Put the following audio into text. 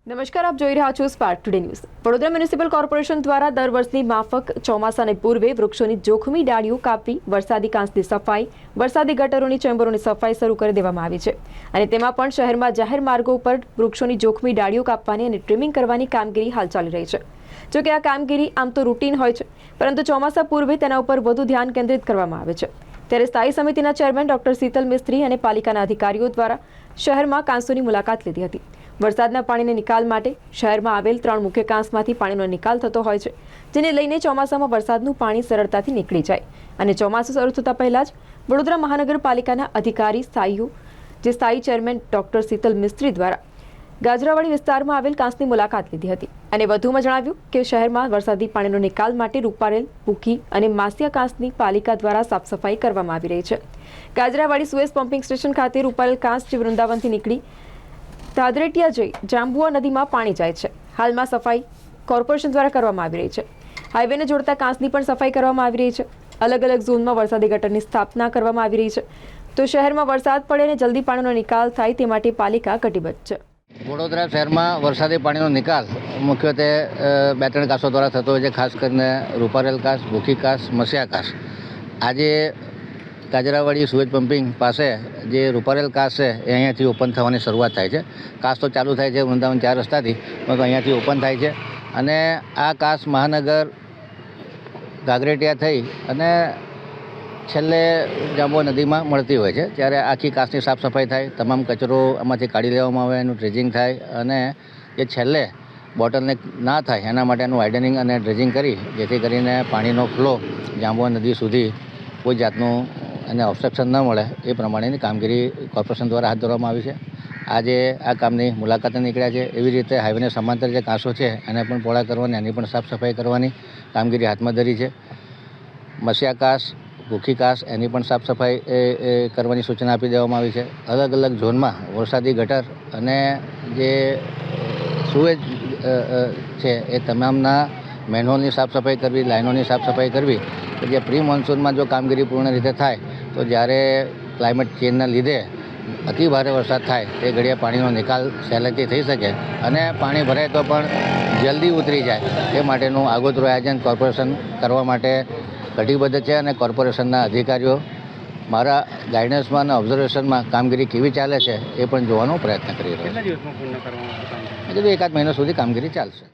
નમસ્કાર, આપ જોઈ રહ્યા છો spark today news. Vadodara municipal corporation દ્વારા દર વર્ષની માફક ચોમાસાને પૂર્વે વૃક્ષોની જોખમી ડાળીઓ કાપી વરસાદી કાંસની સફાઈ, વરસાદી ગટરોની ચેમ્બરોની સફાઈ શરૂ કરી દેવામાં આવી છે અને તેમાં પણ શહેરમાં જાહેર માર્ગો પર વૃક્ષોની જોખમી ડાળીઓ કાપવાની અને ટ્રીમિંગ કરવાની કામગીરી હાલ ચાલી રહી છે। જોકે આ કામગીરી આમ તો રૂટીન હોય છે, પરંતુ ચોમાસા પૂર્વે તેના ઉપર વધુ ધ્યાન કેન્દ્રિત કરવામાં આવે છે। ત્યારે સ્થાયી સમિતિના ચેરમેન ડોક્ટર શીતલ મિસ્ત્રી અને પાલિકાના અધિકારીઓ દ્વારા શહેરમાં કાંસોની મુલાકાત લીધી હતી। વરસાદના પાણીના નિકાલ માટે શહેરમાં આવેલ 3 મુખ્ય કાંસમાંથી પાણીનો નિકાલ થતો હોય છે, જેને લઈને ચોમાસામાં વરસાદનું પાણી સરળતાથી નીકળી જાય અને ચોમાસું શરૂ થતાં પહેલાં જ વડોદરા મહાનગરપાલિકાના અધિકારી સ્થાયી ચેરમેન ડોક્ટર શીતલ મિસ્ત્રી દ્વારા ગાજરાવાડી વિસ્તારમાં આવેલ કાંસની મુલાકાત લીધી હતી અને વધુમાં જણાવ્યું કે શહેરમાં વરસાદી પાણીનો નિકાલ માટે રૂપારેલ, ભૂખી અને માસિયા કાંસની પાલિકા દ્વારા સાફ સફાઈ કરવામાં આવી રહી છે। ગાજરાવાડી સુએઝ પમ્પિંગ સ્ટેશન ખાતે રૂપારેલ કાંસ જે વૃંદાવનથી નીકળી દાદરેટિયા જઈ જાંબુઆ નદીમાં પાણી જાય છે। હાલમાં સફાઈ કોર્પોરેશન દ્વારા કરવામાં આવી રહી છે। હાઈવેને જોડતા કાંસની પણ સફાઈ કરવામાં આવી રહી છે। અલગ અલગ ઝોનમાં વરસાદી ગટરની સ્થાપના કરવામાં આવી રહી છે, તો શહેરમાં વરસાદ પડે અને જલ્દી પાણીનો નિકાલ થાય તે માટે પાલિકા કટિબદ્ધ છે। વડોદરા શહેરમાં વરસાદી પાણીનો નિકાલ મુખ્યત્વે 2-3 કાંસો દ્વારા થતો હોય છે, ખાસ કરીને રૂપારેલ કાંસ, ભૂખી કાંસ, મસિયા કાંસ। આજે ગાજરાવાડી સુએજ પમ્પિંગ પાસે જે રૂપારેલ કાંસ છે એ અહીંયાથી ઓપન થવાની શરૂઆત થાય છે। કાંસ તો ચાલુ થાય છે વૃંદાવન 4 રસ્તાથી, પરંતુ અહીંયાથી ઓપન થાય છે અને આ કાંસ મહાનગર ગાગરેટિયા થઈ અને છેલ્લે જાંબુઆ નદીમાં મળતી હોય છે। ત્યારે આખી કાંસની સાફ સફાઈ થાય, તમામ કચરો આમાંથી કાઢી લેવામાં આવે, એનું ડ્રેજિંગ થાય અને એ છેલ્લે બોટલનેક ના થાય એના માટેનું વાઇડનિંગ અને ડ્રેજિંગ કરી જેથી કરીને પાણીનો ફ્લો જાંબુઆ નદી સુધી કોઈ જાતનું એને ઓબ્સ્ટ્રક્શન ન મળે એ પ્રમાણેની કામગીરી કોર્પોરેશન દ્વારા હાથ ધરવામાં આવી છે। આજે આ કામની મુલાકાતે નીકળ્યા છે। એવી રીતે હાઈવેને સમાંતર જે કાંસો છે એને પણ પહોળા કરવાની, એની પણ સાફ સફાઈ કરવાની કામગીરી હાથમાં ધરી છે। મસિયા કાંસ, ભૂખી કાંસ એની પણ સાફ સફાઈ કરવાની સૂચના આપી દેવામાં આવી છે। અલગ અલગ ઝોનમાં વરસાદી ગટર અને જે સુએજ છે એ તમામના મેનહોલની સાફ સફાઈ કરવી, લાઇનોની સાફ સફાઈ કરવી, જે પ્રી મોન્સૂનમાં જો કામગીરી પૂર્ણ રીતે થાય તો જ્યારે ક્લાઇમેટ ચેન્જના લીધે અતિ ભારે વરસાદ થાય તે ઘડીએ પાણીનો નિકાલ સહેલાઈથી થઈ શકે અને પાણી ભરાય તો પણ જલ્દી ઉતરી જાય એ માટેનું આગોતરું આયોજન કોર્પોરેશન કરવા માટે કટિબદ્ધ છે અને કોર્પોરેશનના અધિકારીઓ મારા ગાઈડન્સમાં અને ઓબ્ઝર્વેશનમાં કામગીરી કેવી ચાલે છે એ પણ જોવાનો પ્રયત્ન કરી રહ્યા છે। 1-2 મહિના સુધી કામગીરી ચાલશે।